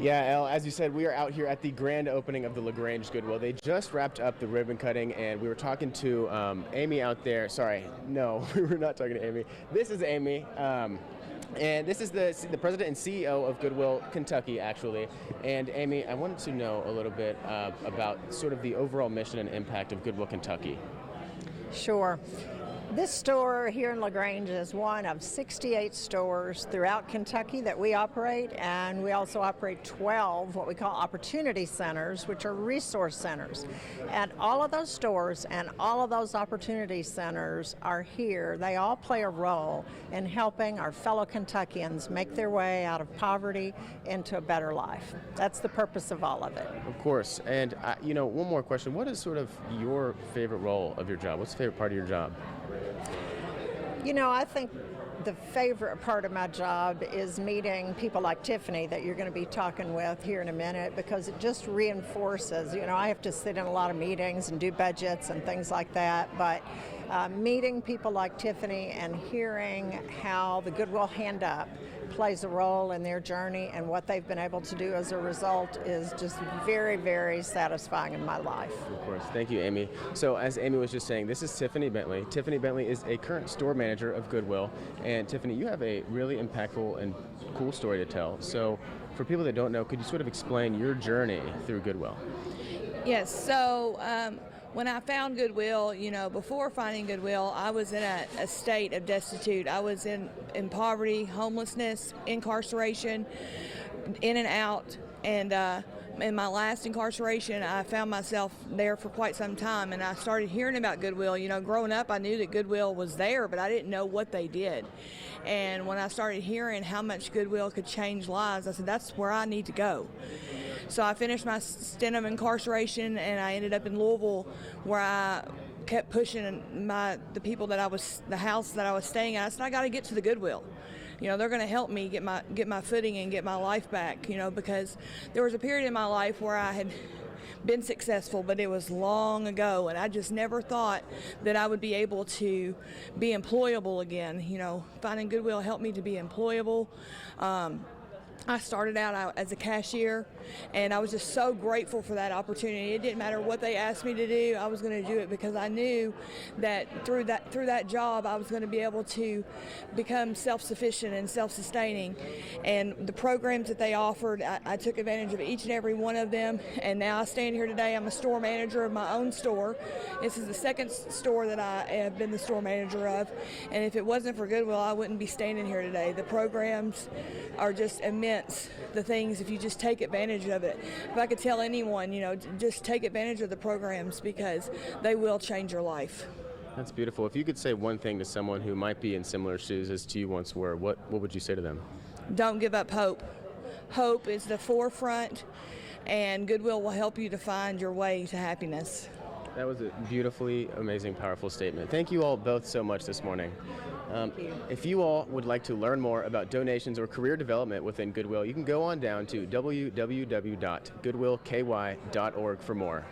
Yeah, Elle, as you said, we are out here at the grand opening of the LaGrange Goodwill. They just wrapped up the ribbon cutting, and we were talking to Amy out there. Sorry, no, we were not talking to Amy. This is Amy. And this is the president and CEO of Goodwill Kentucky, actually. And Amy, I wanted to know a little bit about sort of the overall mission and impact of Goodwill Kentucky. Sure. This store here in LaGrange is one of 68 stores throughout Kentucky that we operate, and we also operate 12 what we call opportunity centers, which are resource centers. And all of those stores and all of those opportunity centers are here. They all play a role in helping our fellow Kentuckians make their way out of poverty into a better life. That's the purpose of all of it. Of course. And, one more question. What is sort of your favorite role of your job? What's the favorite part of your job? I think the favorite part of my job is meeting people like Tiffany that you're going to be talking with here in a minute, because it just reinforces, I have to sit in a lot of meetings and do budgets and things like that, but meeting people like Tiffany and hearing how the Goodwill Hand Up plays a role in their journey and what they've been able to do as a result is just very, very satisfying in my life. Of course. Thank you, Amy. So as Amy was just saying, this is Tiffany Bentley. Tiffany Bentley is a current store manager of Goodwill. And Tiffany, you have a really impactful and cool story to tell. So for people that don't know, could you sort of explain your journey through Goodwill? Yes. So when I found Goodwill, before finding Goodwill, I was in a state of destitute. I was in poverty, homelessness, incarceration, in and out. And in my last incarceration, I found myself there for quite some time. And I started hearing about Goodwill. Growing up, I knew that Goodwill was there, but I didn't know what they did. And when I started hearing how much Goodwill could change lives, I said, that's where I need to go. So I finished my stint of incarceration, and I ended up in Louisville, where I kept pushing the house that I was staying at. I said, I got to get to the Goodwill. They're going to help me get my footing and get my life back. Because there was a period in my life where I had been successful, but it was long ago, and I just never thought that I would be able to be employable again. Finding Goodwill helped me to be employable. I started out as a cashier, and I was just so grateful for that opportunity. It didn't matter what they asked me to do, I was going to do it, because I knew that through that job I was going to be able to become self-sufficient and self-sustaining. And the programs that they offered, I took advantage of each and every one of them, and now I stand here today. I'm a store manager of my own store. This is the second store that I have been the store manager of, and if it wasn't for Goodwill, I wouldn't be standing here today. The programs are just immense. The things, if you just take advantage of it. If I could tell anyone, just take advantage of the programs, because they will change your life. That's beautiful. If you could say one thing to someone who might be in similar shoes as you once were, what would you say to them? Don't give up hope. Hope is the forefront, and Goodwill will help you to find your way to happiness. That was a beautifully amazing, powerful statement. Thank you all both so much this morning. If you all would like to learn more about donations or career development within Goodwill, you can go on down to www.goodwillky.org for more.